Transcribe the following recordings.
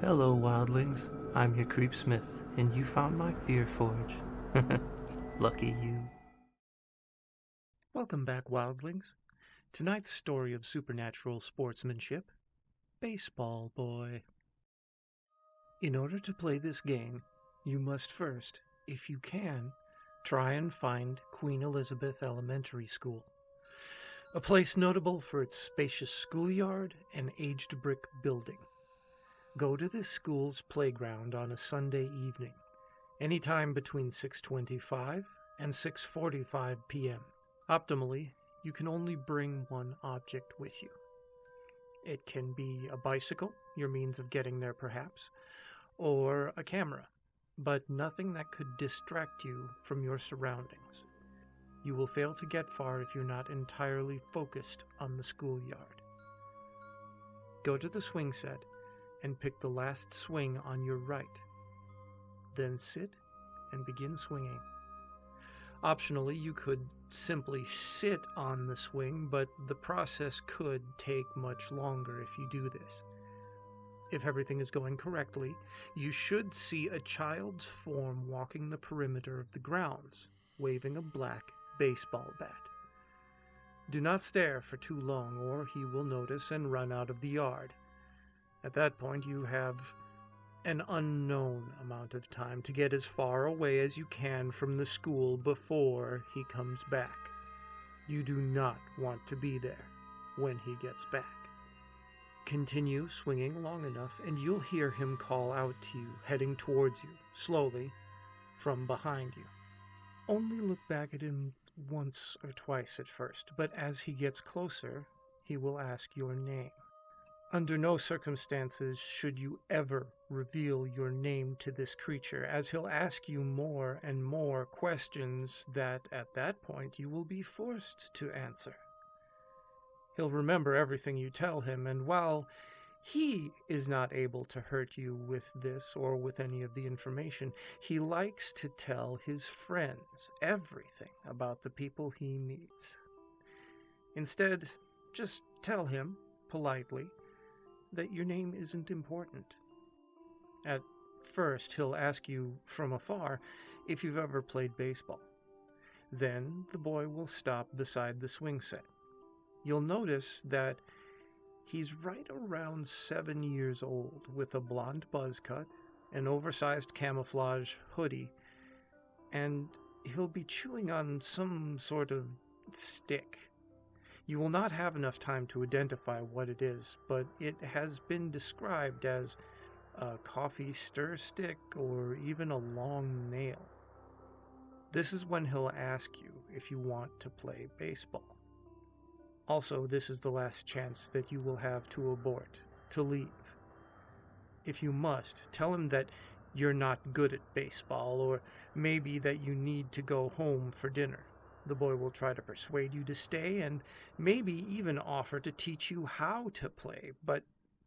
Hello, wildlings. I'm your Creep Smith, and you found my Fear Forge. Lucky you. Welcome back, wildlings. Tonight's story of supernatural sportsmanship, Baseball Boy. In order to play this game, you must first, if you can, try and find Queen Elizabeth Elementary School, a place notable for its spacious schoolyard and aged brick building. Go to this school's playground on a Sunday evening, anytime between 6:25 and 6:45 p.m. Optimally, you can only bring one object with you. It can be a bicycle, your means of getting there perhaps, or a camera, but nothing that could distract you from your surroundings. You will fail to get far if you're not entirely focused on the schoolyard. Go to the swing set and pick the last swing on your right. Then sit and begin swinging. Optionally, you could simply sit on the swing, but the process could take much longer if you do this. If everything is going correctly, you should see a child's form walking the perimeter of the grounds, waving a black baseball bat. Do not stare for too long, or he will notice and run out of the yard. At that point, you have an unknown amount of time to get as far away as you can from the school before he comes back. You do not want to be there when he gets back. Continue swinging long enough and you'll hear him call out to you, heading towards you, slowly, from behind you. Only look back at him once or twice at first, but as he gets closer, he will ask your name. Under no circumstances should you ever reveal your name to this creature, as he'll ask you more and more questions that, at that point, you will be forced to answer. He'll remember everything you tell him, and while he is not able to hurt you with this or with any of the information, he likes to tell his friends everything about the people he meets. Instead, just tell him, politely, that your name isn't important. At first, he'll ask you from afar if you've ever played baseball. Then the boy will stop beside the swing set. You'll notice that he's right around 7 years old, with a blonde buzz cut, an oversized camouflage hoodie, and he'll be chewing on some sort of stick. You will not have enough time to identify what it is, but it has been described as a coffee stir stick or even a long nail. This is when he'll ask you if you want to play baseball. Also, this is the last chance that you will have to abort, to leave. If you must, tell him that you're not good at baseball, or maybe that you need to go home for dinner. The boy will try to persuade you to stay and maybe even offer to teach you how to play, but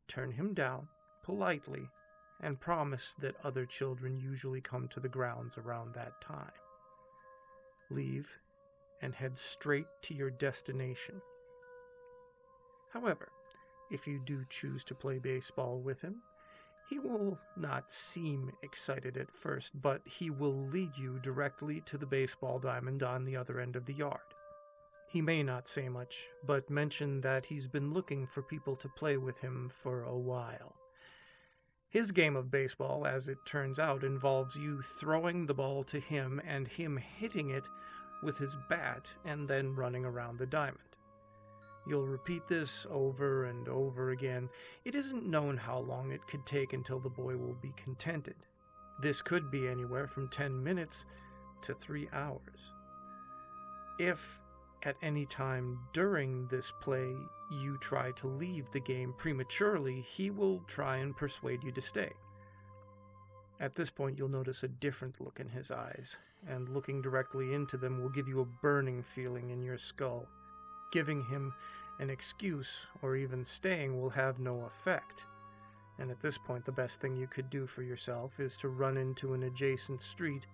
turn him down politely and promise that other children usually come to the grounds around that time. Leave and head straight to your destination. However, if you do choose to play baseball with him, he will not seem excited at first, but he will lead you directly to the baseball diamond on the other end of the yard. He may not say much, but mention that he's been looking for people to play with him for a while. His game of baseball, as it turns out, involves you throwing the ball to him and him hitting it with his bat and then running around the diamond. You'll repeat this over and over again. It isn't known how long it could take until the boy will be contented. This could be anywhere from 10 minutes to 3 hours. If at any time during this play you try to leave the game prematurely, he will try and persuade you to stay. At this point, you'll notice a different look in his eyes, and looking directly into them will give you a burning feeling in your skull. Giving him an excuse or even staying will have no effect. And at this point, the best thing you could do for yourself is to run into an adjacent street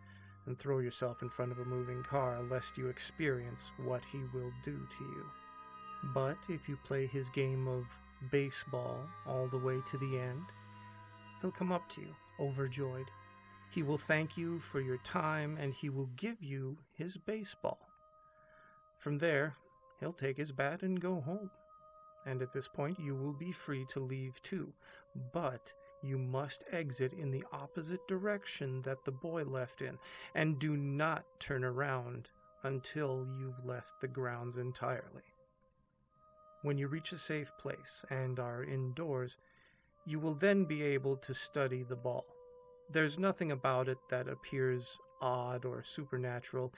and throw yourself in front of a moving car, lest you experience what he will do to you. But if you play his game of baseball all the way to the end, He'll come up to you, overjoyed. He will thank you for your time, and he will give you his baseball. From there, he'll take his bat and go home. And at this point, you will be free to leave too. But you must exit in the opposite direction that the boy left in, and do not turn around until you've left the grounds entirely. When you reach a safe place and are indoors, you will then be able to study the ball. There's nothing about it that appears odd or supernatural.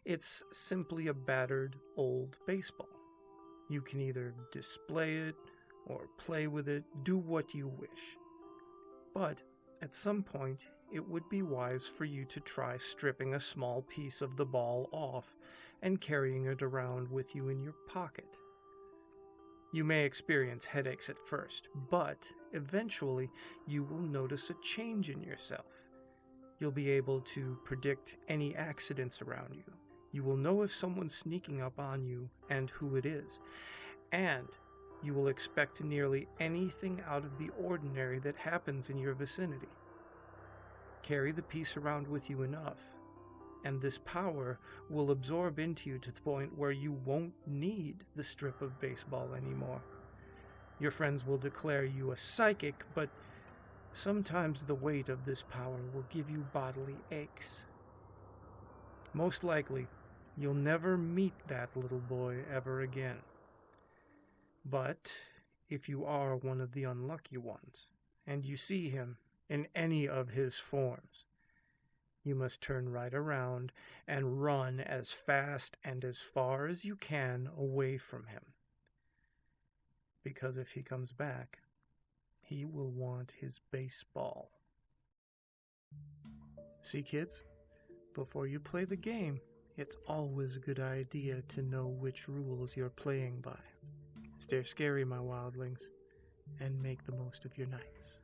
It's simply a battered old baseball. You can either display it or play with it, do what you wish. But at some point, it would be wise for you to try stripping a small piece of the ball off and carrying it around with you in your pocket. You may experience headaches at first, but eventually you will notice a change in yourself. You'll be able to predict any accidents around you. You will know if someone's sneaking up on you and who it is. And you will expect nearly anything out of the ordinary that happens in your vicinity. Carry the piece around with you enough, and this power will absorb into you to the point where you won't need the strip of baseball anymore. Your friends will declare you a psychic, but sometimes the weight of this power will give you bodily aches. Most likely, you'll never meet that little boy ever again. But if you are one of the unlucky ones, and you see him in any of his forms, you must turn right around and run as fast and as far as you can away from him. Because if he comes back, he will want his baseball. See, kids, before you play the game, it's always a good idea to know which rules you're playing by. Stay scary, my wildlings, and make the most of your nights.